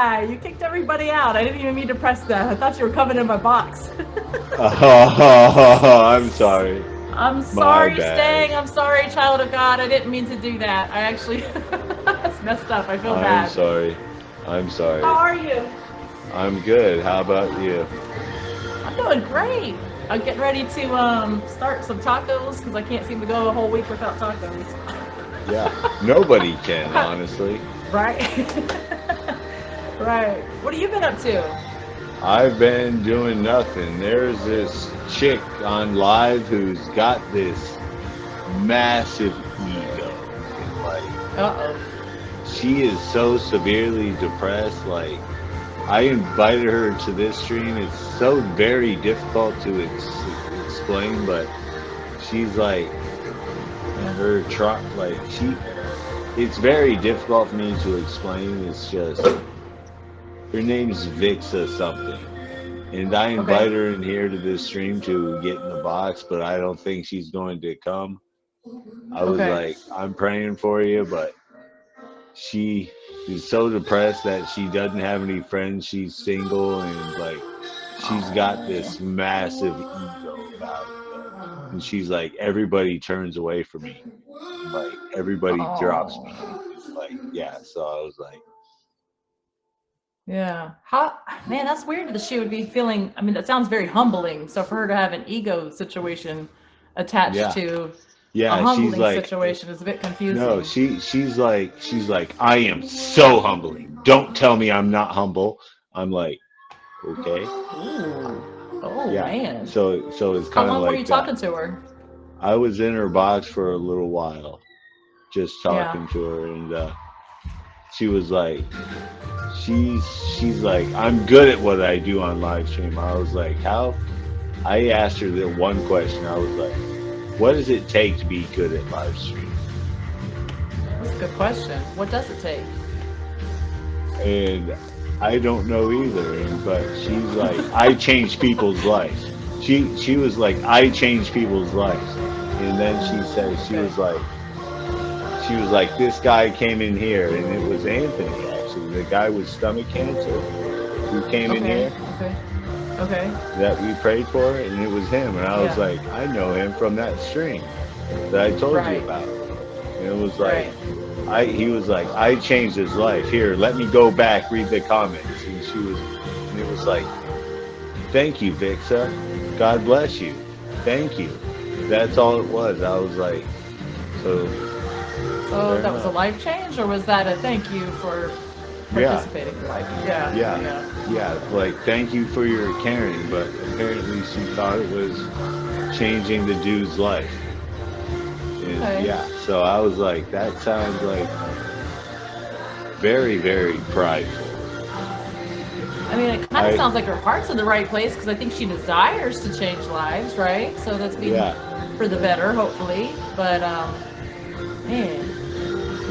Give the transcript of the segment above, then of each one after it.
why. You kicked everybody out. I didn't even mean to press that. I thought you were coming in my box. Oh, I'm sorry. I'm My sorry, bad. Stang. I'm sorry, child of God. I didn't mean to do that. I actually that's messed up. I feel I'm bad. sorry. I'm How sorry. are you? I'm good. How about you? I'm doing great. I'm getting ready to start some tacos because I can't seem to go a whole week without tacos. Yeah. Nobody can, honestly. Right? Right. What have you been up to? I've been doing nothing. There's this chick on live who's got this massive ego. And like, Uh she is so severely depressed. Like, I invited her to this stream. It's so very difficult to explain, but she's like, oh. her try like she it's very difficult for me to explain. It's just her name's Vixa something. And I Okay. invite her in here to this stream to get in the box, but I don't think she's going to come. I was Okay. like, I'm praying for you, but she is so depressed that she doesn't have any friends. She's single and like she's got this Oh. massive ego about it though. And she's like, everybody turns away from me. And like everybody drops me. Oh. And like, yeah, so I was like, Yeah. How, man, that's weird that she would be feeling. I mean, that sounds very humbling. So for her to have an ego situation attached yeah. to a Yeah, she's humbling like, situation is a bit no, confusing. she's like, I am so humbling. Don't tell me I'm not humble. I'm like, okay. Ooh. Oh Yeah. man. So it's How kind of long were you like that. talking to her? I was in her box for a little while, just Yeah. talking to her, and she was like, she's like, I'm good at what I do on live stream. I was like, how? I asked her the one question. I was like, what does it take to be good at live stream? That's a good question. What does it take? And I don't know either. And but she's like, I change people's lives. She was like, I change people's lives. And then she says Okay. she was like, this guy came in here, and it was Anthony actually, the guy with stomach cancer who came in Okay. here Okay. Okay. that we prayed for, and it was him. And I was Yeah. like, I know him from that stream that I told you Right. about. And it was like, Right. he was like, I changed his life. Here, let me go back, read the comments. And it was like, thank you, Vixa. God bless you. Thank you. That's all it was. I was like, so So fair that was a enough. life change, or was that a thank you for Yeah, participating? Like, yeah, yeah, yeah. yeah. Like, thank you for your caring, but apparently she thought it was changing the dude's life. And Okay. yeah, so I was like, that sounds like very, very prideful. I mean, it kind of I, sounds like her heart's in the right place because I think she desires to change lives, right? So that's being yeah, for the better, hopefully. But man,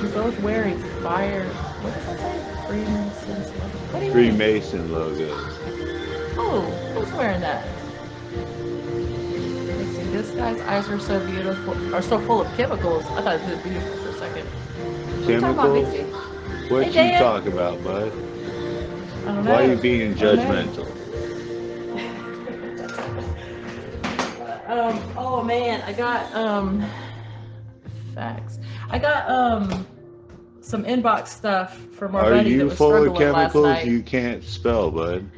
you're both wearing fire. What does that say? Freemasons. What do you mean? Freemason logos. Oh, who's wearing that? Let's see. This guy's eyes are so beautiful, are so full of chemicals. I thought it was beautiful for a second. What are you talking about, Chemicals? Vixie? Hey, What you Dan. talk about, bud? I don't Why are you know. being I don't know. judgmental? Oh man, I got facts. I got some inbox stuff from our Are buddy that you was full of struggling last chemicals night. you can't spell, bud?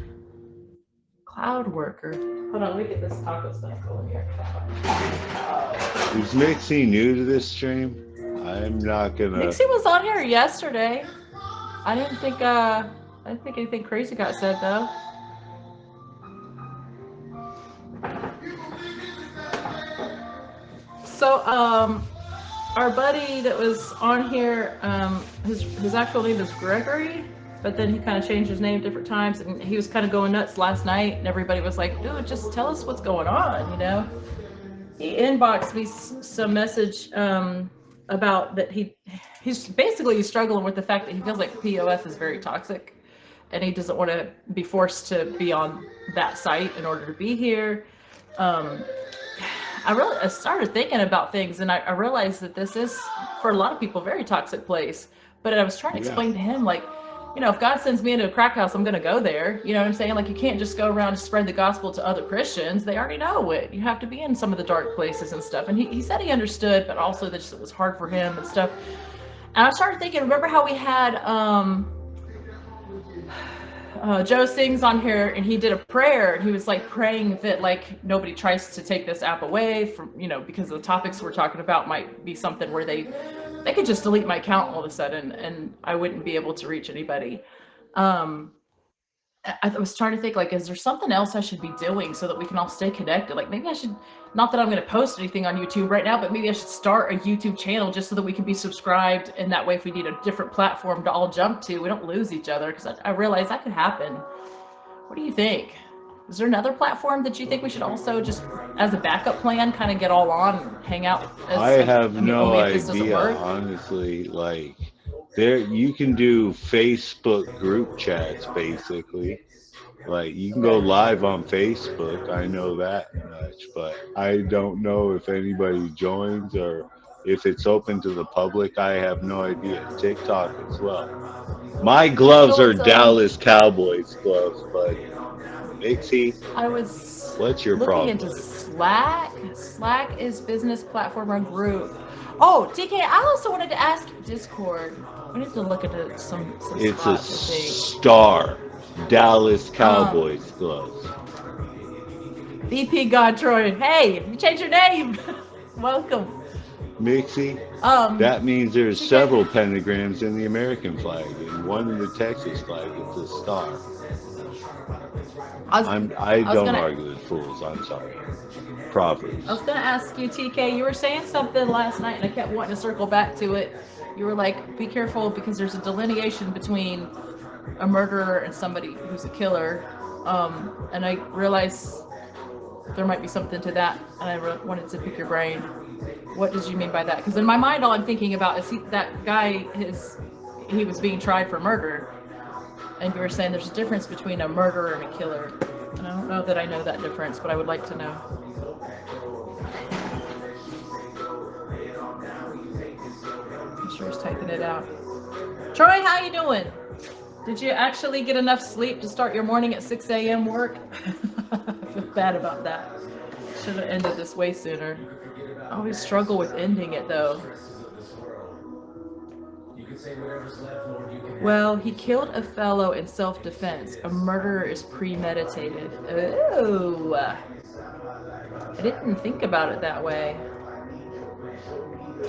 Cloud worker. Hold on, let me get this taco stuff going here. Is Mixie new to this stream? I'm not gonna. Nixie was on here yesterday. I didn't think I didn't think anything crazy got said though. So our buddy that was on here, his actual name is Gregory, but then he kind of changed his name different times, and he was kind of going nuts last night, and everybody was like, "Dude, just tell us what's going on," you know. He inboxed me some message about that he's basically struggling with the fact that he feels like POF is very toxic, and he doesn't want to be forced to be on that site in order to be here. Um, I started thinking about things, and I realized that this is for a lot of people a very toxic place. But I was trying to Yeah. explain to him like you know, if God sends me into a crack house, I'm going to go there. You know what I'm saying? Like, you can't just go around and spread the gospel to other Christians. They already know it. You have to be in some of the dark places and stuff. And he said he understood, but also that it was hard for him and stuff. And I started thinking, remember how we had Joe Sings on here, and he did a prayer, and he was like praying that like nobody tries to take this app away from, you know, because the topics we're talking about might be something where they could just delete my account all of a sudden and I wouldn't be able to reach anybody. I was trying to think, like, is there something else I should be doing so that we can all stay connected? Like, maybe I should, not that I'm going to post anything on YouTube right now, but maybe I should start a YouTube channel just so that we can be subscribed. And that way, if we need a different platform to all jump to, we don't lose each other. Because I realize that could happen. What do you think? Is there another platform that you think we should also just, as a backup plan, kind of get all on and hang out? I have no idea, honestly. Like, there, you can do Facebook group chats, basically. Like, you can go live on Facebook. I know that much, but I don't know if anybody joins or if it's open to the public. I have no idea. TikTok as well. My gloves are Dallas Cowboys gloves, but Mixie, I was what's your looking problem? into Slack. Slack is business platform or group. Oh, TK, I also wanted to ask Discord. We need to look into some It's spots, a star. Dallas Cowboys gloves. VP Godtroy. Hey, you changed your name. Welcome. Mixie, that means there's several pentagrams in the American flag, and one in the Texas flag is a star. I don't argue with fools. I'm sorry. Proverbs. I was going to ask you, TK, you were saying something last night, and I kept wanting to circle back to it. You were like, be careful because there's a delineation between a murderer and somebody who's a killer. And I realized there might be something to that, and I wanted to pick your brain. What did you mean by that? Because in my mind, all I'm thinking about is that guy, he was being tried for murder. And you were saying there's a difference between a murderer and a killer. And I don't know that I know that difference, but I would like to know. I'm sure he's typing it out. Troy, how you doing? Did you actually get enough sleep to start your morning at 6 a.m. work? I feel bad about that. Should have ended this way sooner. I always struggle with ending it though. Well, he killed a fellow in self-defense. A murderer is premeditated. Oh, I didn't think about it that way.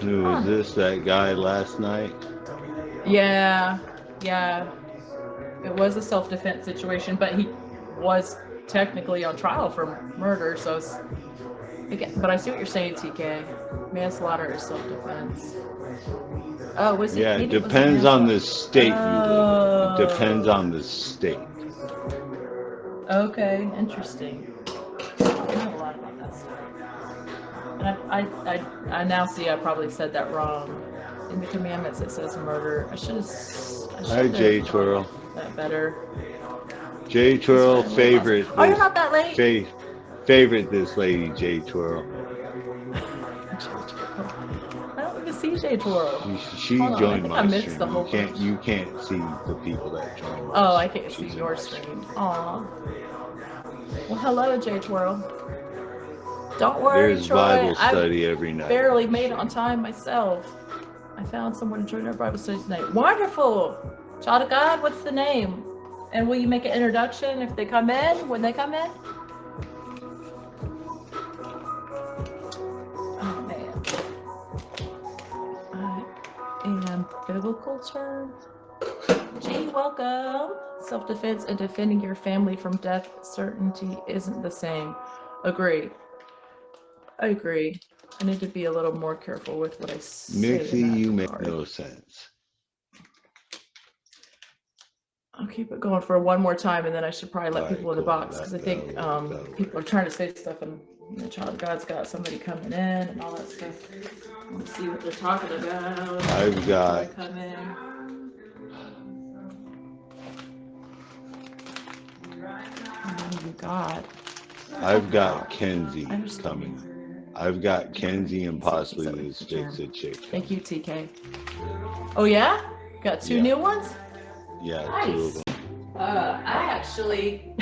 Who was this? That guy last night? Yeah. It was a self-defense situation, but he was technically on trial for murder, so it's, but I see what you're saying, TK. Manslaughter is self-defense. Oh, was he? Yeah, it depends on the state you live in. It depends on the state. Okay, interesting. I know a lot about that stuff. And I now see I probably said that wrong. In the commandments it says murder. I should have. Hi, J Twirl. That better. J Twirl, favorite. Oh, you're not that late. Favorite this lady, J Twirl. I don't even see J Twirl. She joined my stream. The whole you can't see the people that joined. Oh, I can't see your stream. Aw. Well, hello, J Twirl. Don't worry, There's Troy. Bible study every night. Barely made it on time myself. I found someone to join our Bible study tonight. Wonderful. Child of God, what's the name? And will you make an introduction if they come in? When they come in? Oh man. And biblical term. Gee, welcome. Self-defense and defending your family from death certainty isn't the same. Agree. I agree. I need to be a little more careful with what I say. Mixie, you make no sense. I'll keep it going for one more time, and then I should probably let people in the box, because I think people are trying to say stuff, and the child of God's got somebody coming in and all that stuff. Let's see what they're talking about. I've got. Come in. What do you got? I've got Kenzie coming. I've got Kenzie and possibly this fix it chick. Thank you, TK. Oh yeah? Got two new ones? Yeah, Nice. 2 of them. I actually,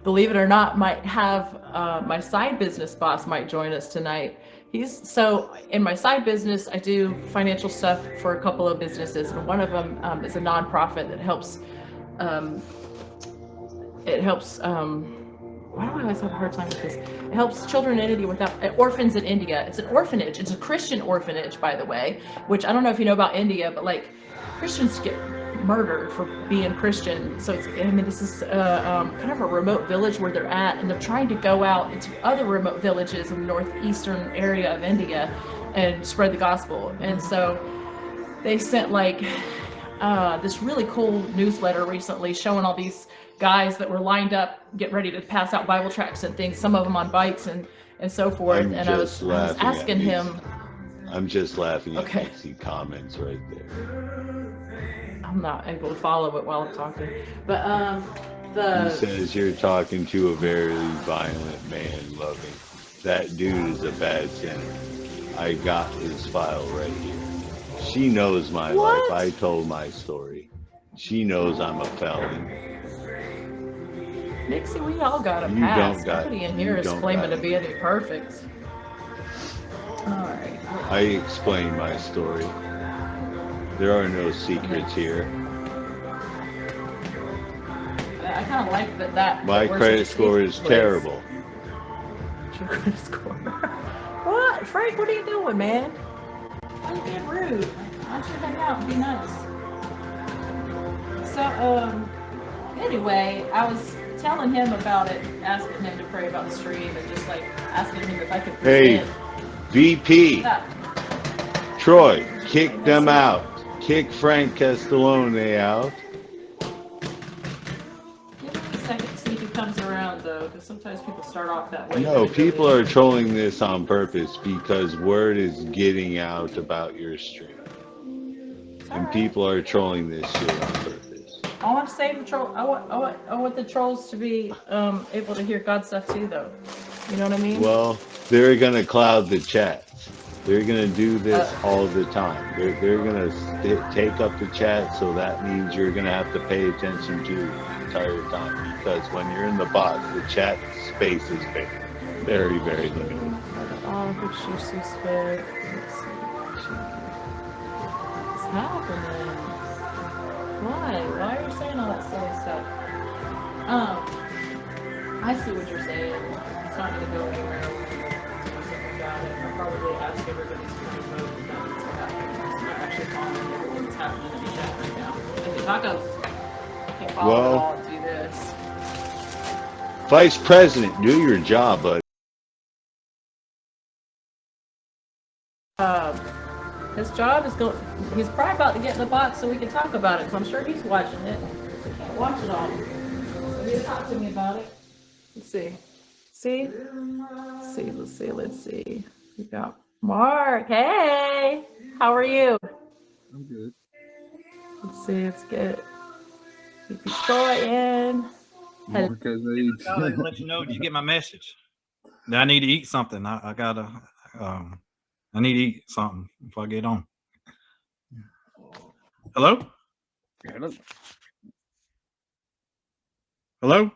believe it or not, might have my side business boss might join us tonight. So in my side business, I do financial stuff for a couple of businesses, and one of them is a nonprofit that helps. It helps. Why do I always have a hard time with this? It helps children in India without orphans in India. It's an orphanage. It's a Christian orphanage, by the way. Which I don't know if you know about India, but like Christians get murdered for being Christian. So it's, I mean, this is kind of a remote village where they're at, and they're trying to go out into other remote villages in the northeastern area of India and spread the gospel. And so they sent like this really cool newsletter recently showing all these guys that were lined up, get ready to pass out Bible tracts and things, some of them on bikes and so forth. And I was asking him. I'm just laughing at Nixie comments right there. I'm not able to follow it while I'm talking, but he says you're talking to a very violent man, loving. That dude is a bad sinner. I got his file right here. She knows my life. I told my story. She knows I'm a felon. Nixie, we all got a past. Nobody in here is claiming to be any perfect. All right. I explained my story. There are no secrets here. I kind of like that. My credit score is terrible. Your credit score. What? Frank, what are you doing, man? Why are you being rude? Why don't you hang out and be nice? So, anyway, I was telling him about it, asking him to pray about the stream, and just like asking him if I could present. Hey, VP. Troy, kick them out. Kick Frank Castellone out. Give me a second to see if he comes around, though, because sometimes people start off that way. No, people are trolling this on purpose because word is getting out about your stream. And people are trolling this shit on purpose. I want to save the troll. I want the trolls to be able to hear God stuff too, though. You know what I mean? Well, they're gonna cloud the chats. They're gonna do this all the time. They're gonna take up the chat, so that means you're gonna have to pay attention to the entire time, because when you're in the box, the chat space is very, very limited. Oh, good juicy spit. Let's see. What's happening? Why are you saying all that silly stuff? I see what you're saying. It's not gonna go anywhere. I'll probably ask everybody's vote if that needs to happen. I'm not actually following everything that's happening in the chat right now. Okay, tacos. I can't follow it all and do this. Vice President, do your job, bud. His job is going. He's probably about to get in the box so we can talk about it. So I'm sure he's watching it. We can't watch it all. So he'll talk to me about it. Let's see. Let's see. We got Mark. Hey, how are you? I'm good. Let's see. Let's get Troy in. Mark has AIDS. Let you know. Did you get my message? I need to eat something. I gotta. I need to eat something before I get on. Hello? Hello. Hello?